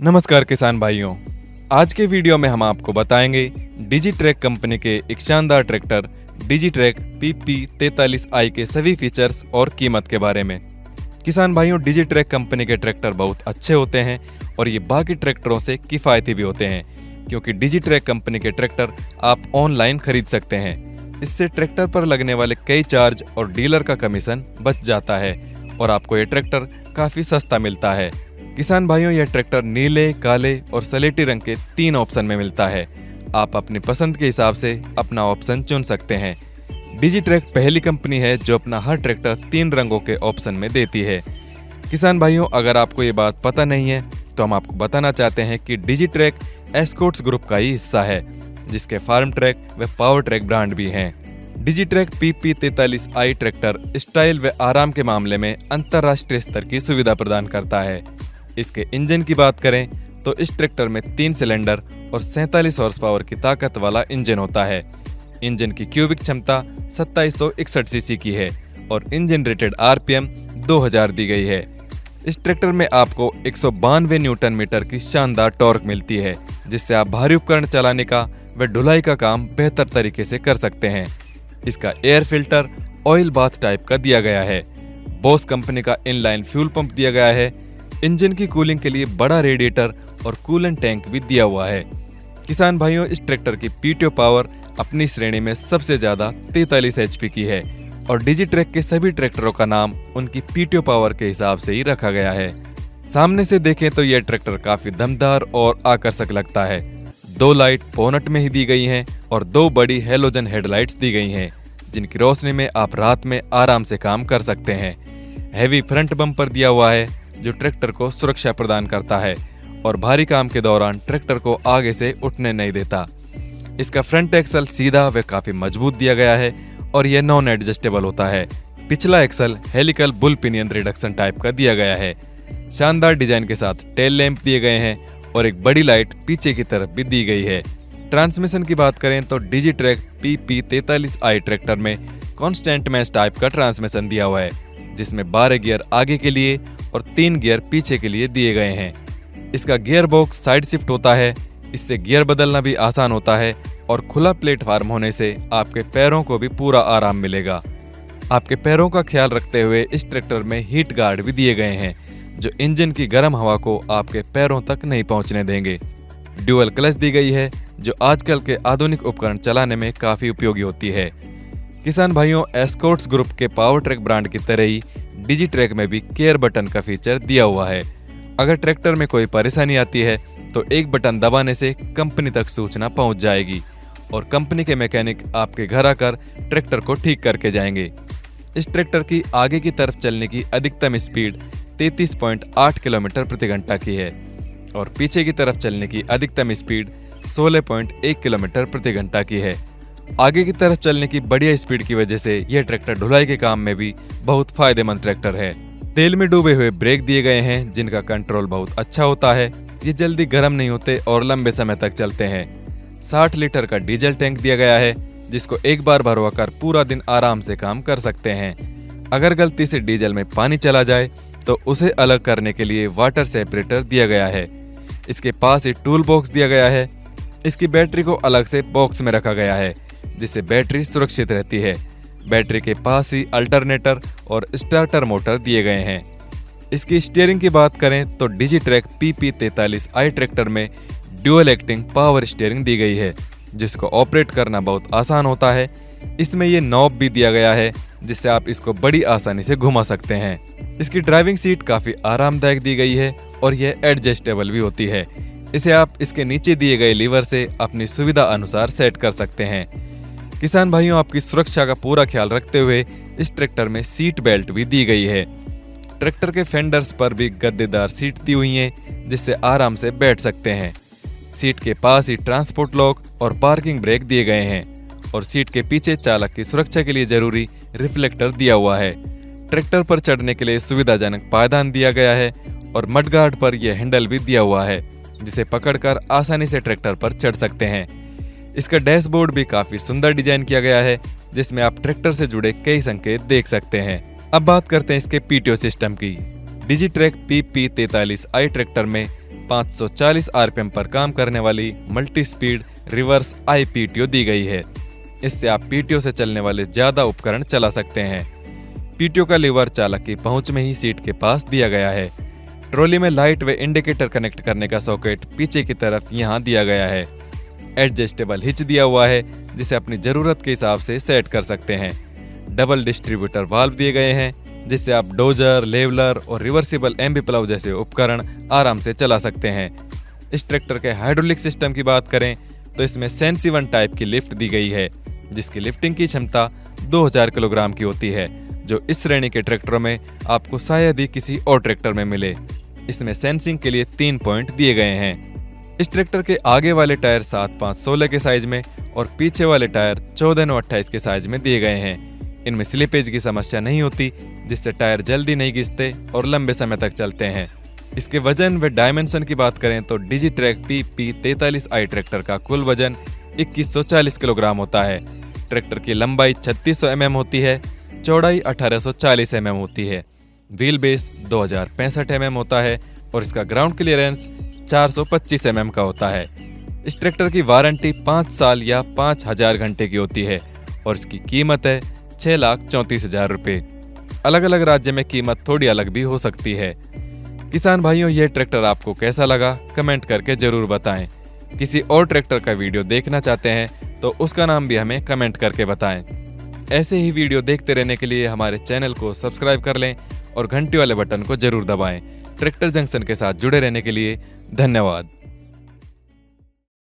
नमस्कार किसान भाइयों, आज के वीडियो में हम आपको बताएंगे डिजिट्रैक कंपनी के एक शानदार ट्रैक्टर डिजिट्रैक PP43i के सभी फीचर्स और कीमत के बारे में। किसान भाइयों, डिजिट्रैक कंपनी के ट्रैक्टर बहुत अच्छे होते हैं और ये बाकी ट्रैक्टरों से किफ़ायती भी होते हैं, क्योंकि डिजिट्रैक कंपनी के ट्रैक्टर आप ऑनलाइन खरीद सकते हैं। इससे ट्रैक्टर पर लगने वाले कई चार्ज और डीलर का कमीशन बच जाता है और आपको ये ट्रैक्टर काफ़ी सस्ता मिलता है। किसान भाइयों, यह ट्रैक्टर नीले, काले और सलेटी रंग के 3 ऑप्शन में मिलता है। आप अपनी पसंद के हिसाब से अपना ऑप्शन चुन सकते हैं। डिजिट्रैक पहली कंपनी है जो अपना हर ट्रैक्टर 3 रंगों के ऑप्शन में देती है। किसान भाइयों, अगर आपको ये बात पता नहीं है तो हम आपको बताना चाहते हैं कि डिजिट्रैक एस्कॉर्ट्स ग्रुप का ही हिस्सा है, जिसके फार्म ट्रैक व पावर ट्रैक ब्रांड भी हैं। डिजिट्रैक PP43i ट्रैक्टर स्टाइल व आराम के मामले में अंतर्राष्ट्रीय स्तर की सुविधा प्रदान करता है। इसके इंजन की बात करें तो इस ट्रैक्टर में 3 सिलेंडर और 47 हॉर्स पावर की ताकत वाला इंजन होता है। इंजन की क्यूबिक क्षमता 2761 सीसी की है और इंजन रेटेड RPM 2000 दी गई है। इस ट्रैक्टर में आपको 192 न्यूटन मीटर की शानदार टॉर्क मिलती है, जिससे आप भारी उपकरण चलाने का व ढुलाई का काम बेहतर तरीके से कर सकते हैं। इसका air filter oil bath type का दिया गया है। बॉस कंपनी का इनलाइन फ्यूल पंप दिया गया है। इंजन की कूलिंग के लिए बड़ा रेडिएटर और कूलेंट टैंक भी दिया हुआ है। किसान भाइयों, इस ट्रैक्टर की PTO पावर अपनी श्रेणी में सबसे ज्यादा 43 HP की है और डिजिट्रैक के सभी ट्रैक्टरों का नाम उनकी PTO पावर के हिसाब से ही रखा गया है। सामने से देखें तो यह ट्रैक्टर काफी दमदार और आकर्षक लगता है। 2 लाइट बोनट में ही दी गई हैं और 2 बड़ी हेलोजन हेडलाइट्स दी गई हैं, जिनकी रोशनी में आप रात में आराम से काम कर सकते हैं। हैवी फ्रंट बम्पर दिया हुआ है जो ट्रैक्टर को सुरक्षा प्रदान करता है और भारी काम के दौरान ट्रैक्टर को आगे से उठने नहीं देता। इसका फ्रंट एक्सल सीधा व काफी मजबूत दिया गया है और यह नॉन एडजस्टेबल होता है। पिछला axle helical bull pinion reduction type का दिया गया है। शानदार डिजाइन के साथ टेल लैंप दिए गए हैं और एक बड़ी लाइट पीछे की तरफ भी दी गई है। ट्रांसमिशन की बात करें तो डिजिट्रैक PP43i ट्रैक्टर में कांस्टेंट मैच टाइप का ट्रांसमिशन दिया हुआ है, जिसमें 12 गियर आगे के लिए और 3 गियर पीछे के लिए दिए गए हैं। इसका गियर बॉक्स साइड शिफ्ट होता है, इससे गियर बदलना भी आसान होता है और खुला प्लेटफार्म होने से आपके पैरों को भी पूरा आराम मिलेगा। आपके पैरों का ख्याल रखते हुए इस ट्रैक्टर में हीट गार्ड भी दिए गए हैं, जो इंजन की गर्म हवा को आपके पैरों तक नहीं पहुंचने देंगे। ड्यूअल क्लच दी गई है, जो आजकल के आधुनिक उपकरण चलाने में काफी उपयोगी होती है। किसान भाइयों, एस्कॉर्ट्स ग्रुप के पावर ट्रैक ब्रांड की तरह ही डिजिट्रैक में भी केयर बटन का फीचर दिया हुआ है। अगर ट्रैक्टर में कोई परेशानी आती है तो एक बटन दबाने से कंपनी तक सूचना पहुंच जाएगी और कंपनी के मैकेनिक आपके घर आकर ट्रैक्टर को ठीक करके जाएंगे। इस ट्रैक्टर की आगे की तरफ चलने की अधिकतम स्पीड 33.8 किलोमीटर प्रति घंटा की है और पीछे की तरफ चलने की अधिकतम स्पीड 16.1 किलोमीटर प्रति घंटा की है। आगे की तरफ चलने की बढ़िया स्पीड की वजह से यह ट्रैक्टर ढुलाई के काम में भी बहुत फायदेमंद ट्रैक्टर है। तेल में डूबे हुए ब्रेक दिए गए हैं, जिनका कंट्रोल बहुत अच्छा होता है। ये जल्दी गर्म नहीं होते और लंबे समय तक चलते हैं। 60 लीटर का डीजल टैंक दिया गया है, जिसको एक बार भरवाकर पूरा दिन आराम से काम कर सकते हैं। अगर गलती से डीजल में पानी चला जाए तो उसे अलग करने के लिए वाटर सेपरेटर दिया गया है। इसके पास ही टूल बॉक्स दिया गया है। इसकी बैटरी को अलग से बॉक्स में रखा गया है, जिससे बैटरी सुरक्षित रहती है। बैटरी के पास ही अल्टरनेटर और स्टार्टर मोटर दिए गए हैं। इसकी स्टीयरिंग की बात करें तो डिजिट्रैक PP43i ट्रैक्टर में ड्यूअल एक्टिंग पावर स्टीयरिंग दी गई है, जिसको ऑपरेट करना बहुत आसान होता है। इसमें ये नॉब भी दिया गया है, जिससे आप इसको बड़ी आसानी से घुमा सकते हैं। इसकी ड्राइविंग सीट काफी आरामदायक दी गई है और यह एडजस्टेबल भी होती है। इसे आप इसके नीचे दिए गए लीवर से अपनी सुविधा अनुसार सेट कर सकते हैं। किसान भाइयों, आपकी सुरक्षा का पूरा ख्याल रखते हुए इस ट्रैक्टर में सीट बेल्ट भी दी गई है। ट्रैक्टर के फेंडर्स पर भी गद्देदार सीट दी हुई हैं, जिससे आराम से बैठ सकते हैं। सीट के पास ही ट्रांसपोर्ट लॉक और पार्किंग ब्रेक दिए गए हैं और सीट के पीछे चालक की सुरक्षा के लिए जरूरी रिफ्लेक्टर दिया हुआ है। ट्रैक्टर पर चढ़ने के लिए सुविधाजनक पायदान दिया गया है और मडगार्ड पर यह हैंडल भी दिया हुआ है, जिसे पकड़कर आसानी से ट्रैक्टर पर चढ़ सकते हैं। इसका डैशबोर्ड भी काफी सुंदर डिजाइन किया गया है, जिसमें आप ट्रैक्टर से जुड़े कई संकेत देख सकते हैं। अब बात करते हैं इसके PTO सिस्टम की। डिजिट्रैक PP43i ट्रैक्टर में 540 आरपीएम पर काम करने वाली मल्टी स्पीड रिवर्स IPTO दी गई है। इससे आप PTO से चलने वाले ज़्यादा उपकरण चला सकते हैं। PTO का लीवर चालक की पहुंच में ही सीट के पास दिया गया है। ट्रॉली में लाइट व इंडिकेटर कनेक्ट करने का सॉकेट पीछे की तरफ यहां दिया गया है। एडजस्टेबल हिच दिया हुआ है जिसे अपनी ज़रूरत के हिसाब से सेट कर सकते हैं। डबल डिस्ट्रीब्यूटर वाल्व दिए गए हैं जिससे आप डोजर, लेवलर और रिवर्सिबल एम्बी प्लाउ जैसे उपकरण आराम से चला सकते हैं। इस ट्रैक्टर के हाइड्रोलिक सिस्टम की बात करें तो इसमें सेंसी-1 टाइप की लिफ्ट दी गई है जिसकी लिफ्टिंग की क्षमता 2000 किलोग्राम की होती है, जो इस श्रेणी के ट्रैक्टरों में आपको शायद ही किसी और ट्रैक्टर में मिले। इसमें सेंसिंग के लिए 3 पॉइंट दिए गए हैं। इस ट्रैक्टर के आगे वाले टायर 7-5-16 के साइज में और पीछे वाले टायर 14-9-28 के साइज में दिए गए हैं। इनमें स्लिपेज की समस्या नहीं होती जिससे टायर जल्दी नहीं घिसते और लंबे समय तक चलते हैं। इसके वजन व डायमेंशन की बात करें तो डिजिट्रैक PP43i ट्रैक्टर का कुल वजन 2140 किलोग्राम होता है। ट्रैक्टर की लंबाई 3600 mm होती है, चौड़ाई 1840 mm होती है, व्हील बेस 2065 mm होता है और इसका ग्राउंड क्लियरेंस 425 mm का होता है। इस ट्रैक्टर की वारंटी 5 साल या 5000 घंटे की होती है और इसकी कीमत है 6,34,000 रुपये। अलग अलग राज्य में कीमत थोड़ी अलग भी हो सकती है। किसान भाइयों, यह ट्रैक्टर आपको कैसा लगा कमेंट करके जरूर बताएं। किसी और ट्रैक्टर का वीडियो देखना चाहते हैं तो उसका नाम भी हमें कमेंट करके बताएं। ऐसे ही वीडियो देखते रहने के लिए हमारे चैनल को सब्सक्राइब कर लें और घंटी वाले बटन को जरूर दबाएं। ट्रैक्टर जंक्शन के साथ जुड़े रहने के लिए धन्यवाद।